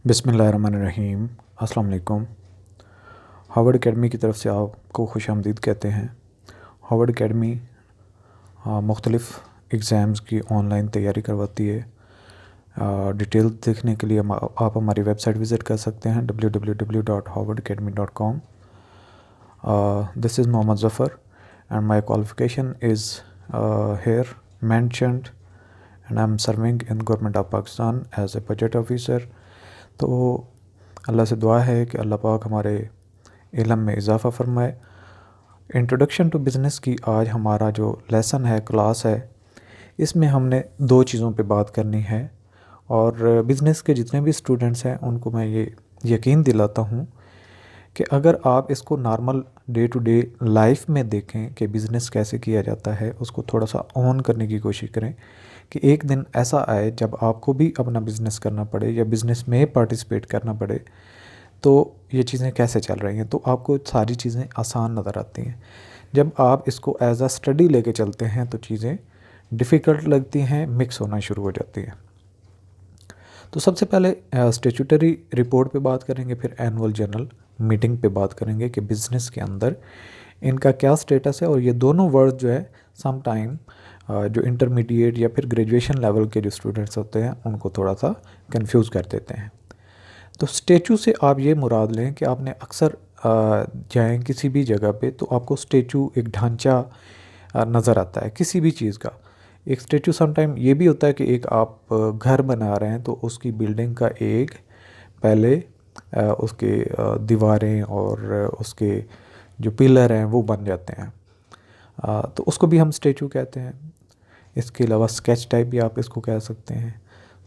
बिस्मिल्लाहिर्रहमानिर्रहीम। अस्सलाम वालेकुम। हार्वर्ड एकेडमी की तरफ से आपको खुशामदीद कहते हैं। हार्वर्ड एकेडमी मुख्तलिफ़ एग्ज़ाम्स की ऑनलाइन तैयारी करवाती है। डिटेल देखने के लिए आप हमारी वेबसाइट विज़िट कर सकते हैं www.harvardacademy.com। This is Mohammad Zafar and my qualification is here mentioned and I'm serving in government of Pakistan as a budget officer. तो अल्लाह से दुआ है कि अल्लाह पाक हमारे इल्म में इजाफ़ा फरमाए। इंट्रोडक्शन टू बिज़नेस की आज हमारा जो लेसन है, क्लास है, इसमें हमने दो चीज़ों पे बात करनी है और बिज़नेस के जितने भी स्टूडेंट्स हैं उनको मैं ये यकीन दिलाता हूँ कि अगर आप इसको normal day to day life में देखें कि बिज़नेस कैसे किया जाता है, उसको थोड़ा सा ऑन करने की कोशिश करें कि एक दिन ऐसा आए जब आपको भी अपना बिज़नेस करना पड़े या बिज़नेस में पार्टिसिपेट करना पड़े, तो ये चीज़ें कैसे चल रही हैं, तो आपको सारी चीज़ें आसान नज़र आती हैं। जब आप इसको एज अ स्टडी लेके चलते हैं तो चीज़ें डिफ़िकल्ट लगती हैं, मिक्स होना शुरू हो जाती हैं। तो सबसे पहले स्टेचुटरी रिपोर्ट पे बात करेंगे, फिर एनुअल जनरल मीटिंग पे बात करेंगे कि बिज़नेस के अंदर इनका क्या स्टेटस है। और ये दोनों वर्ड जो है सम टाइम जो इंटरमीडिएट या फिर ग्रेजुएशन लेवल के जो स्टूडेंट्स होते हैं उनको थोड़ा सा कंफ्यूज कर देते हैं। तो स्टेचू से आप ये मुराद लें कि आपने अक्सर जाएं किसी भी जगह पे तो आपको स्टेचू एक ढांचा नज़र आता है किसी भी चीज़ का। एक स्टेचू सम टाइम ये भी होता है कि एक आप घर बना रहे हैं तो उसकी बिल्डिंग का एक पहले उसके दीवारें और उसके जो पिलर हैं वो बन जाते हैं, तो उसको भी हम स्टेचू कहते हैं। इसके अलावा स्केच टाइप भी आप इसको कह सकते हैं।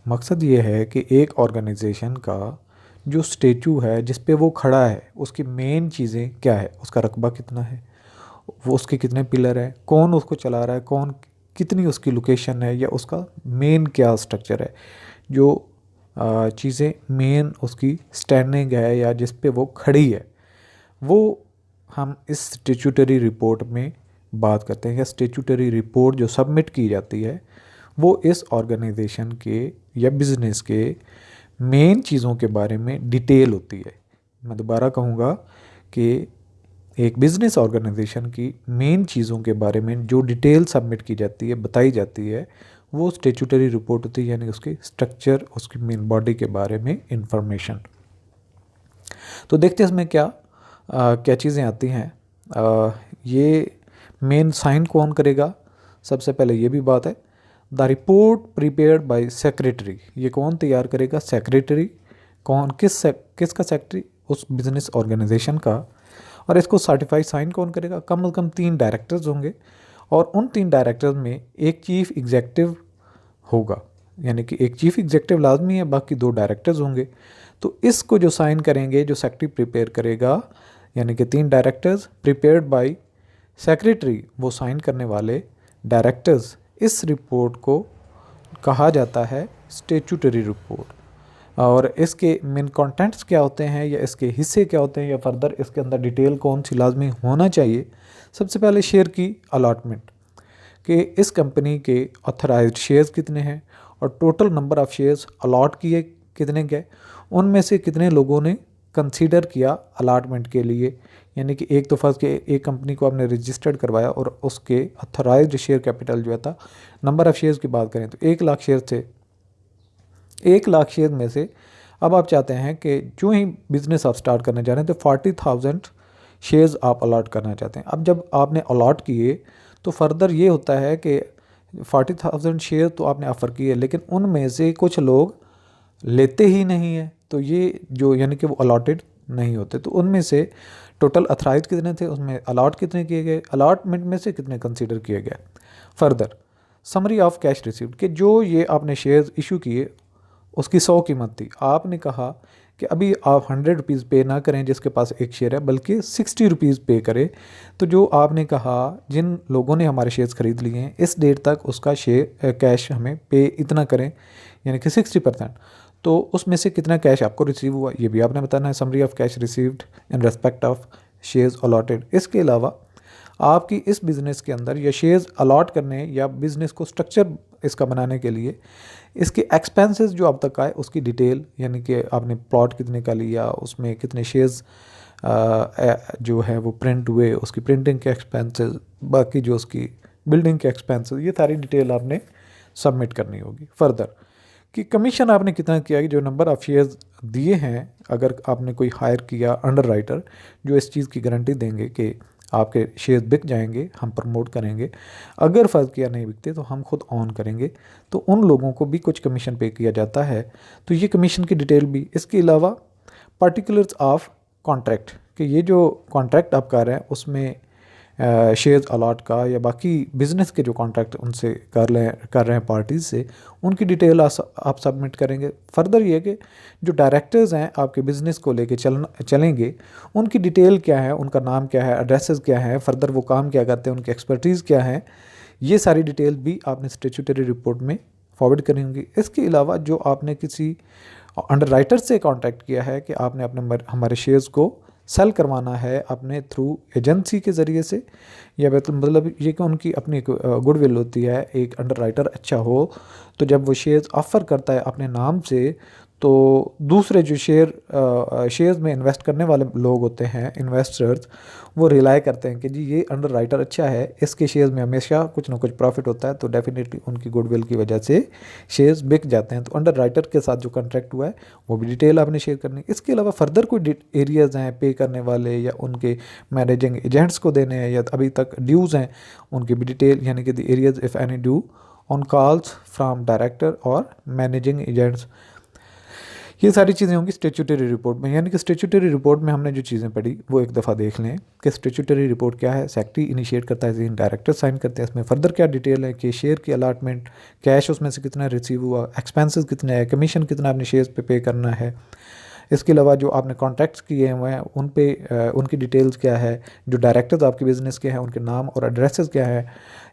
मकसद ये है कि एक ऑर्गेनाइजेशन का जो स्टेचू है जिस पे वो खड़ा है उसकी मेन चीज़ें क्या है, उसका रकबा कितना है, वो उसके कितने पिलर हैं, कौन उसको चला रहा है, कौन कितनी उसकी लोकेशन है, या उसका मेन क्या स्ट्रक्चर है, जो चीज़ें मेन उसकी स्टैंडिंग है या जिस पे वो खड़ी है, वो हम इस स्टेचूटरी रिपोर्ट में बात करते हैं। या स्टेचूटरी रिपोर्ट जो सबमिट की जाती है वो इस ऑर्गेनाइजेशन के या बिज़नेस के मेन चीज़ों के बारे में डिटेल होती है। मैं दोबारा कहूँगा कि एक बिज़नेस ऑर्गेनाइजेशन की मेन चीज़ों के बारे में जो डिटेल सबमिट की जाती है, बताई जाती है, वो स्टेचूटरी रिपोर्ट होती है, यानी उसके स्ट्रक्चर, उसकी मेन बॉडी के बारे में इंफॉर्मेशन। तो देखते हैं इसमें क्या चीज़ें आती हैं। ये मेन साइन कौन करेगा, सबसे पहले ये भी बात है। The report prepared by secretary, ये कौन तैयार करेगा, सेक्रेटरी। कौन, किसका सेक्रेटरी, उस बिज़नेस ऑर्गेनाइजेशन का। और इसको सर्टिफाई साइन कौन करेगा, कम से कम 3 डायरेक्टर्स होंगे और उन 3 डायरेक्टर्स में एक चीफ एग्जीक्यूटिव होगा, यानी कि एक चीफ एग्जीक्यूटिव लाजमी है, बाकी 2 डायरेक्टर्स होंगे। तो इसको जो साइन करेंगे, जो सेक्रेटरी प्रिपेयर करेगा, यानी कि 3 डायरेक्टर्स प्रिपेयर्ड बाय सेक्रेटरी, वो साइन करने वाले डायरेक्टर्स, इस रिपोर्ट को कहा जाता है स्टेचूटरी रिपोर्ट। और इसके मेन कंटेंट्स क्या होते हैं या इसके हिस्से क्या होते हैं या फर्दर इसके अंदर डिटेल कौन सी लाजमी होना चाहिए। सबसे पहले शेयर की अलॉटमेंट, कि इस कंपनी के ऑथराइज्ड शेयर्स कितने हैं और total number of shares allot किए कितने गए, उनमें से कितने लोगों ने कंसीडर किया अलॉटमेंट के लिए। यानी कि एक तो फर्स्ट के एक कंपनी को आपने रजिस्टर्ड करवाया और उसके ऑथराइज्ड शेयर कैपिटल जो था, नंबर ऑफ़ शेयर्स की बात करें तो 1 लाख शेयर थे। 1 लाख शेयर में से अब आप चाहते हैं कि जो ही बिज़नेस आप स्टार्ट करने जा रहे हैं तो 40,000 शेयर्स आप अलॉट करना चाहते हैं। अब जब आपने अलॉट किए तो फर्दर ये होता है कि 40,000 शेयर तो आपने ऑफ़र किए, लेकिन उनमें से कुछ लोग लेते ही नहीं हैं, तो ये जो यानी कि वो अलॉटेड नहीं होते। तो उनमें से टोटल अथराइज कितने थे, उसमें अलॉट कितने किए गए, अलॉटमेंट में से कितने कंसीडर किए गए। Further summary of cash received, कि जो ये आपने शेयर्स इशू किए उसकी 100 कीमत थी। आपने कहा कि अभी आप 100 रुपीज़ पे ना करें जिसके पास एक शेयर है, बल्कि 60 रुपीज़ पे करें। तो जो आपने कहा जिन लोगों ने हमारे शेयर्स ख़रीद लिए हैं इस डेट तक उसका शेयर कैश हमें पे इतना करें, यानी कि 60%। तो उसमें से कितना कैश आपको रिसीव हुआ ये भी आपने बताना है। Summary of cash received in respect of shares allotted. इसके अलावा आपकी इस बिज़नेस के अंदर या शेयर्स अलॉट करने या बिज़नेस को स्ट्रक्चर इसका बनाने के लिए इसके एक्सपेंसेस जो अब तक आए उसकी डिटेल, यानी कि आपने प्लॉट कितने का लिया, उसमें कितने शेयर्स जो है वो प्रिंट हुए, उसकी प्रिंटिंग के एक्सपेंसेस, बाकी जो उसकी बिल्डिंग के एक्सपेंसेस, ये सारी डिटेल आपने सबमिट करनी होगी। फर्दर कि कमीशन आपने कितना किया, जो नंबर ऑफ़ शेयर्स दिए हैं, अगर आपने कोई हायर किया अंडर राइटर जो इस चीज़ की गारंटी देंगे कि आपके शेयर्स बिक जाएंगे, हम प्रमोट करेंगे, अगर फ़र्ज़ किया नहीं बिकते तो हम खुद ऑन करेंगे, तो उन लोगों को भी कुछ कमीशन पे किया जाता है। तो ये कमीशन की डिटेल भी। इसके अलावा पार्टिकुलर्स ऑफ कॉन्ट्रैक्ट कि ये जो कॉन्ट्रैक्ट आप कर रहे हैं उसमें शेयर्स अलॉट का या बाकी बिज़नेस के जो कॉन्ट्रैक्ट उनसे कर रहे हैं पार्टीज़ से, उनकी डिटेल आप सबमिट करेंगे। फर्दर ये कि जो डायरेक्टर्स हैं आपके बिज़नेस को लेके चलेंगे, उनकी डिटेल क्या है, उनका नाम क्या है, एड्रेसेस क्या है, फर्दर वो काम क्या करते हैं, उनकी एक्सपर्टीज़ क्या है, ये सारी डिटेल भी आपने स्टैट्यूटरी रिपोर्ट में फॉरवर्ड करनी होंगी। इसके अलावा जो आपने किसी अंडर राइटर से कॉन्टैक्ट किया है कि आपने अपने हमारे शेयर्स को सेल करवाना है अपने थ्रू एजेंसी के ज़रिए से, या मतलब ये कि उनकी अपनी गुडविल होती है, एक अंडर राइटर अच्छा हो तो जब वो शेयर्स ऑफ़र करता है अपने नाम से, तो दूसरे जो शेयर्स में इन्वेस्ट करने वाले लोग होते हैं, इन्वेस्टर्स, वो रिलाई करते हैं कि जी ये अंडर राइटर अच्छा है, इसके शेयर्स में हमेशा कुछ ना कुछ प्रॉफिट होता है, तो डेफिनेटली उनकी गुडविल की वजह से शेयर्स बिक जाते हैं। तो अंडर राइटर के साथ जो कॉन्ट्रैक्ट हुआ है वो भी डिटेल आपने शेयर करनी। इसके अलावा फर्दर कोई एरियाज़ हैं पे करने वाले या उनके मैनेजिंग एजेंट्स को देने हैं या अभी तक ड्यूज़ हैं, उनकी भी डिटेल, यानी कि the areas if any due on calls from director और मैनेजिंग एजेंट्स, ये सारी चीज़ें होंगी स्टैट्यूटरी रिपोर्ट में। यानी कि स्टैट्यूटरी रिपोर्ट में हमने जो चीज़ें पढ़ी वो एक दफ़ा देख लें कि स्टैट्यूटरी रिपोर्ट क्या है। सेक्रेटरी इनिशिएट करता है, डायरेक्टर साइन करते हैं, इसमें फर्दर क्या डिटेल है कि शेयर की अलाटमेंट, कैश उसमें से कितना रिसीव हुआ, एक्सपेंसेस कितने हैं, कमीशन कितना आपने शेयर्स पे करना है। इसके अलावा जो आपने कॉन्टैक्ट्स किए हुए हैं उन पे उनकी डिटेल्स क्या है, जो डायरेक्टर्स आपके बिज़नेस के हैं उनके नाम और एड्रेसेस क्या है।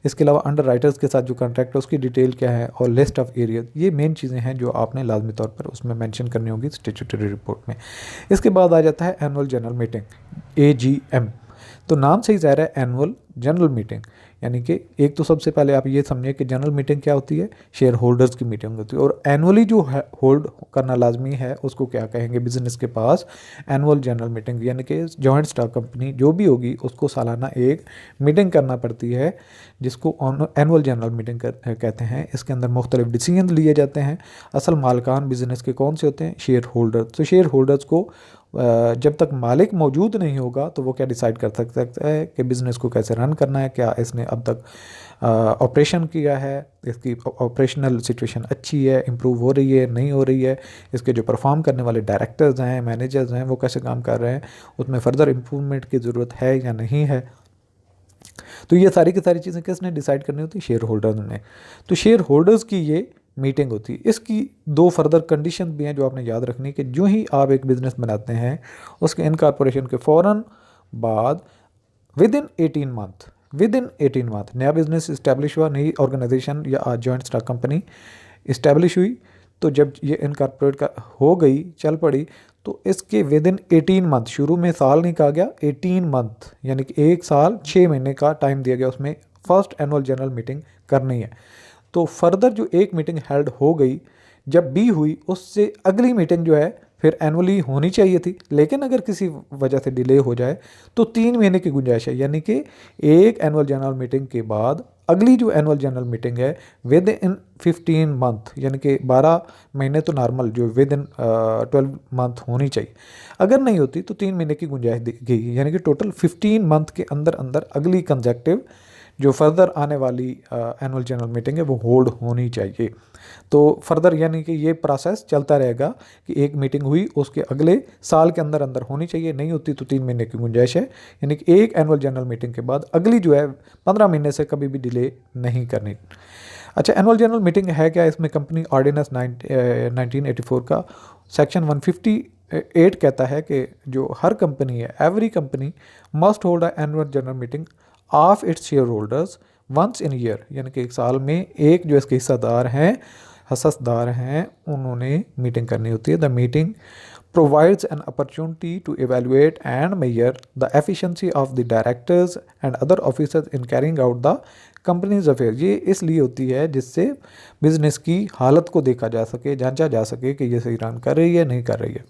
इसके अलावा अंडर राइटर्स के साथ जो कॉन्ट्रैक्ट है उसकी डिटेल क्या है, और लिस्ट ऑफ एरियाज, ये मेन चीज़ें हैं जो आपने लाजमी तौर पर उसमें मेंशन करनी होगी स्टैट्यूटरी रिपोर्ट में। इसके बाद आ जाता है एनुअल जनरल मीटिंग, AGM। तो नाम से ही ज़ाहिर है एनुअल जनरल मीटिंग, यानी कि एक तो सबसे पहले आप ये समझिए कि जनरल मीटिंग क्या होती है, शेयर होल्डर्स की मीटिंग होती है, और एनुअली जो है होल्ड करना लाजमी है उसको क्या कहेंगे बिजनेस के पास, एनुअल जनरल मीटिंग। यानी कि जॉइंट स्टॉक कंपनी जो भी होगी उसको सालाना एक मीटिंग करना पड़ती है जिसको एनुअल जनरल मीटिंग कहते हैं। इसके अंदर मुख्तलिफ डिसीजन लिए जाते हैं। असल मालकान बिजनेस के कौन से होते हैं, शेयर होल्डर। तो शेयर होल्डर्स को जब तक मालिक मौजूद नहीं होगा तो वो क्या डिसाइड कर सकता है कि बिज़नेस को कैसे रन करना है, क्या इसने अब तक ऑपरेशन किया है, इसकी ऑपरेशनल सिचुएशन अच्छी है, इम्प्रूव हो रही है, नहीं हो रही है, इसके जो परफॉर्म करने वाले डायरेक्टर्स हैं, मैनेजर्स हैं, वो कैसे काम कर रहे हैं, उसमें फ़र्दर इम्प्रूवमेंट की ज़रूरत है या नहीं है। तो ये सारी की सारी चीज़ें किसने डिसाइड करनी होती है, शेयर होल्डर्स ने। तो शेयर होल्डर्स की ये मीटिंग होती है। इसकी दो फर्दर कंडीशन भी हैं जो आपने याद रखनी कि जो ही आप एक बिज़नेस बनाते हैं उसके इनकॉर्पोरेशन के फ़ौरन बाद विद इन 18 मंथ नया बिज़नेस इस्टेब्लिश हुआ, नई ऑर्गेनाइजेशन या जॉइंट स्टॉक कंपनी इस्टेब्लिश हुई, तो जब ये इनकॉर्पोरेट का हो गई, चल पड़ी, तो इसके विद इन 18 मंथ, शुरू में साल नहीं कहा गया, 18 मंथ यानी कि 1 साल 6 महीने का टाइम दिया गया, उसमें फर्स्ट एनुअल जनरल मीटिंग करनी है। तो फर्दर जो एक मीटिंग हेल्ड हो गई, जब भी हुई उससे अगली मीटिंग जो है फिर एनुअली होनी चाहिए थी, लेकिन अगर किसी वजह से डिले हो जाए तो 3 महीने की गुंजाइश है। यानी कि एक एनुअल जनरल मीटिंग के बाद अगली जो एनुअल जनरल मीटिंग है विद इन 15 मंथ, यानी कि 12 महीने तो नॉर्मल जो विद इन 12 मंथ होनी चाहिए। अगर नहीं होती तो 3 महीने की गुंजाइश दी गई, यानी कि टोटल 15 मंथ के अंदर अंदर अगली कंजेक्टिव जो फर्दर आने वाली एनुअल जनरल मीटिंग है वो होल्ड होनी चाहिए। तो फर्दर यानी कि ये प्रोसेस चलता रहेगा कि एक मीटिंग हुई उसके अगले साल के अंदर अंदर होनी चाहिए, नहीं होती तो 3 महीने की गुंजाइश है। यानी कि एक एनुअल जनरल मीटिंग के बाद अगली जो है 15 महीने से कभी भी डिले नहीं करनी। अच्छा, एनुअल जनरल मीटिंग है क्या, इसमें कंपनी ऑर्डिनेंस 1984 का सेक्शन 158 कहता है कि जो हर कंपनी है, every company must hold a annual general meeting of its share holders once in year, यानी कि एक साल में एक जो इसके हिस्सेदार हैं उन्होंने मीटिंग करनी होती है। The meeting provides an opportunity to evaluate and measure the efficiency of the directors and other officers in carrying out the companies affair ये इसलिए होती है जिससे बिजनेस की हालत को देखा जा सके, जांचा जा सके कि ये सही रन कर रही है नहीं कर रही है।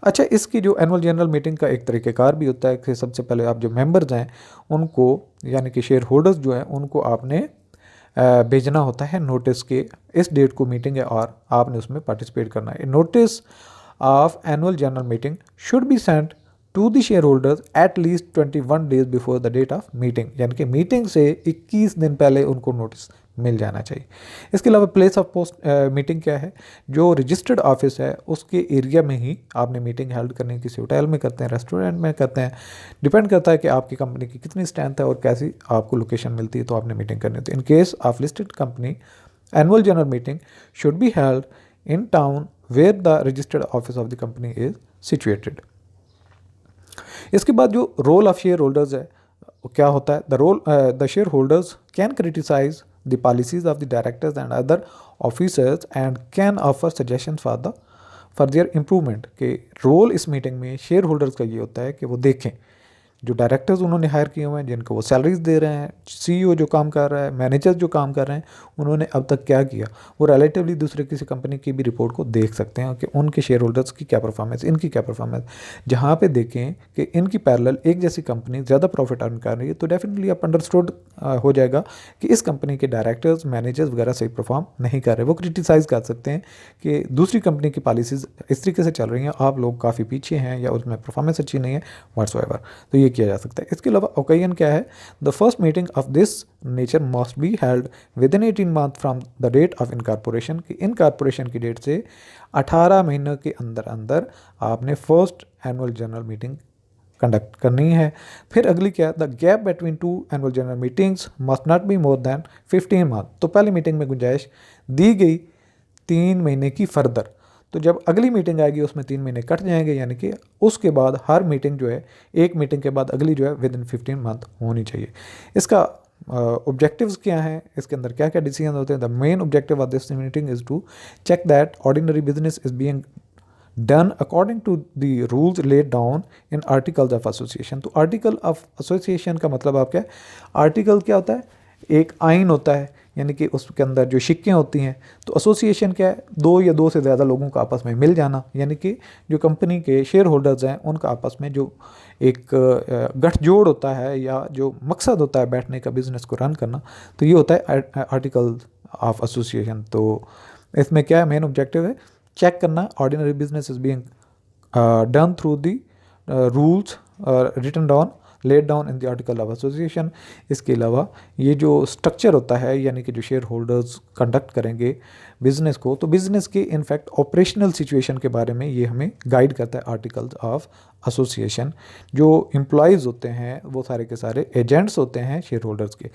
अच्छा, इसकी जो एनुअल जनरल मीटिंग का एक तरीक़ेकार भी होता है कि सबसे पहले आप जो मेंबर्स हैं उनको, यानी कि शेयर होल्डर्स जो हैं उनको आपने भेजना होता है नोटिस के इस डेट को मीटिंग है और आपने उसमें पार्टिसिपेट करना है। Notice of annual general meeting should be sent to the share holders at least 21 days before the date of meeting, यानी कि मीटिंग से 21 दिन पहले उनको नोटिस मिल जाना चाहिए। इसके अलावा प्लेस ऑफ पोस्ट मीटिंग क्या है, जो रजिस्टर्ड ऑफिस है उसके एरिया में ही आपने मीटिंग हेल्ड करनी है। किसी होटल में करते हैं, रेस्टोरेंट में करते हैं, डिपेंड करता है कि आपकी कंपनी की कितनी स्ट्रेंथ है और कैसी आपको लोकेशन मिलती है, तो आपने मीटिंग करनी होती है। In case of listed company annual general meeting should be held in town where the registered office of the company is situated. इसके बाद जो रोल ऑफ शेयर होल्डर्स है वो क्या होता है, the share holders can criticise the policies of the directors and other officers and can offer suggestion for their improvement. के role इस मीटिंग में शेयर होल्डर्स का ये होता है कि वो देखें जो डायरेक्टर्स उन्होंने हायर किए हुए हैं, जिनको वो सैलरीज दे रहे हैं, सीईओ जो काम कर रहा है, मैनेजर्स जो काम कर रहे हैं, उन्होंने अब तक क्या किया, वो रिलेटिवली दूसरे किसी कंपनी की भी रिपोर्ट को देख सकते हैं कि उनके शेयर होल्डर्स की क्या परफॉर्मेंस, इनकी क्या परफॉर्मेंस। जहाँ पे देखें कि इनकी पैरेलल एक जैसी कंपनी ज़्यादा प्रॉफिट अर्न कर रही है, तो डेफिनेटली आप अंडरस्टूड हो जाएगा कि इस कंपनी के डायरेक्टर्स, मैनेजर्स वगैरह सही परफॉर्म नहीं कर रहे। वो क्रिटिसाइज़ कर सकते हैं कि दूसरी कंपनी की पॉलिसीज़ इस तरीके से चल रही हैं, आप लोग काफ़ी पीछे हैं या उसमें परफॉर्मेंस अच्छी नहीं है, व्हाट्सएवर। तो ये किया जा सकता है। इसके अलावा ओकेजन क्या है, the first meeting of this nature must be held within 18 month from the date of incorporation. की इनकॉर्पोरेशन की डेट से 18 महीनों के अंदर अंदर आपने first annual general meeting conduct करनी है। फिर अगली क्या है, the gap between two annual general meetings must not be more than 15 month. तो पहली मीटिंग में गुंजाइश दी गई 3 महीने की फर्दर, तो जब अगली मीटिंग आएगी उसमें 3 महीने कट जाएंगे, यानी कि उसके बाद हर मीटिंग जो है, एक मीटिंग के बाद अगली जो है विद इन 15 मंथ होनी चाहिए। इसका ऑब्जेक्टिव्स क्या हैं, इसके अंदर क्या क्या डिसीजन होते हैं। The main objective of this meeting is to check that ordinary business is being done according to the rules laid down in articles of association. तो आर्टिकल ऑफ एसोसिएशन का मतलब आप क्या है, आर्टिकल क्या होता है, एक आइन होता है, यानी कि उसके अंदर जो शिक्कें होती हैं। तो एसोसिएशन क्या है, 2 या 2 से ज़्यादा लोगों का आपस में मिल जाना, यानी कि जो कंपनी के शेयर होल्डर्स हैं उनका आपस में जो एक गठजोड़ होता है या जो मकसद होता है बैठने का, बिजनेस को रन करना, तो ये होता है आर्टिकल ऑफ एसोसिएशन। तो इसमें क्या है, मेन ऑब्जेक्टिव है चेक करना ordinary business is being done through the rules written down laid down in the article of association. इसके अलावा ये जो स्ट्रक्चर होता है, यानी कि जो शेयर होल्डर्स कंडक्ट करेंगे बिजनेस को, तो बिजनेस के इनफैक्ट ऑपरेशनल सिचुएशन के बारे में ये हमें गाइड करता है आर्टिकल्स ऑफ एसोसिएशन। जो एम्प्लॉयज़ होते हैं वो सारे के सारे एजेंट्स होते हैं शेयर होल्डर्स के।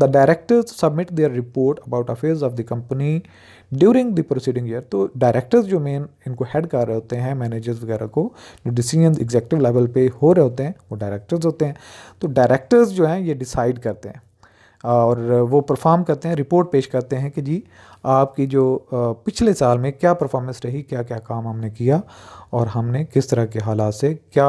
The directors submit there report about affairs of the company during the proceeding year. तो डायरेक्टर्स जो मेन इनको हेड कर रहे होते हैं, मैनेजर्स वगैरह को, जो डिसीजन एग्जीक्यूटिव लेवल पे हो रहे होते हैं वो डायरेक्टर्स होते हैं। तो डायरेक्टर्स जो हैं ये डिसाइड करते हैं और वो परफॉर्म करते हैं, रिपोर्ट पेश करते हैं कि जी आपकी जो पिछले साल में क्या परफॉर्मेंस रही, क्या क्या काम हमने किया और हमने किस तरह के हालात से क्या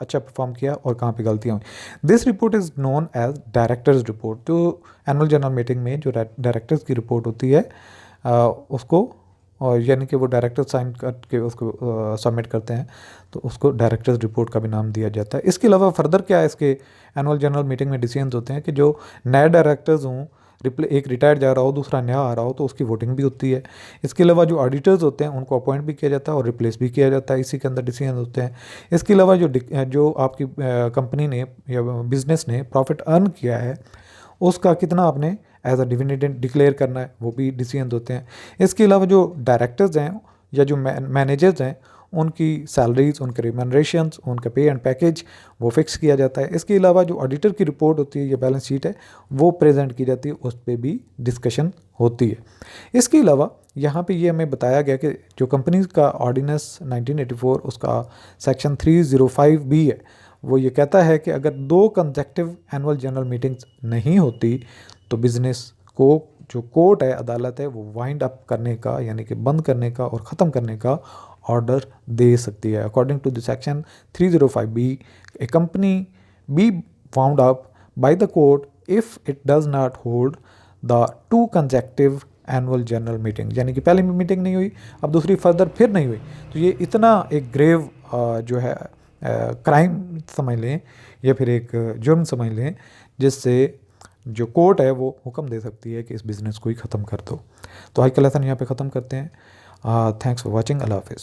अच्छा परफॉर्म किया और कहाँ पे गलतियाँ हुई। This report is known as directors report. तो एनुअल जनरल मीटिंग में जो डायरेक्टर्स की रिपोर्ट होती है उसको, और यानी कि वो डायरेक्टर साइन करके उसको सबमिट करते हैं, तो उसको डायरेक्टर्स रिपोर्ट का भी नाम दिया जाता है। इसके अलावा फर्दर क्या है, इसके एनुअल जनरल मीटिंग में डिसीजंस होते हैं कि जो नए डायरेक्टर्स हों, एक रिटायर्ड जा रहा हो, दूसरा नया आ रहा हो, तो उसकी वोटिंग भी होती है। इसके अलावा जो ऑडिटर्स होते हैं उनको अपॉइंट भी किया जाता है और रिप्लेस भी किया जाता है, इसी के अंदर डिसीजन होते हैं। इसके अलावा जो आपकी कंपनी ने या बिजनेस ने प्रॉफिट अर्न किया है उसका कितना आपने एज अ डिविडेंड डिक्लेयर करना है, वो भी डिसीजन होते हैं। इसके अलावा जो डायरेक्टर्स हैं या जो मैनेजर्स हैं उनकी सैलरीज, उनके रिमनरेशंस, उनका पे एंड पैकेज वो फिक्स किया जाता है। इसके अलावा जो ऑडिटर की रिपोर्ट होती है या बैलेंस शीट है वो प्रेजेंट की जाती है, उस पर भी डिस्कशन होती है। इसके अलावा यहाँ पे ये हमें बताया गया कि जो कंपनीज का ऑर्डिनेंस 1984 उसका सेक्शन 305B है, वो ये कहता है कि अगर 2 कंसेक्टिव एनुअल जनरल मीटिंग्स नहीं होती तो बिज़नेस को जो कोर्ट है, अदालत है, वो वाइंड अप करने का, यानी कि बंद करने का और ख़त्म करने का ऑर्डर दे सकती है। According to the section 305B, a company be wound up by the court if it does not hold the 2 consecutive annual general meeting, यानी कि पहली मीटिंग नहीं हुई, अब दूसरी फर्दर फिर नहीं हुई, तो ये इतना एक ग्रेव जो है क्राइम समझ लें या फिर एक जुर्म समझ लें, जिससे जो कोर्ट है वो हुक्म दे सकती है कि इस बिज़नेस को ही ख़त्म कर दो। तो आज का लेसन यहाँ पे ख़त्म करते हैं। Thanks for watching. अल्लाह हाफिज़।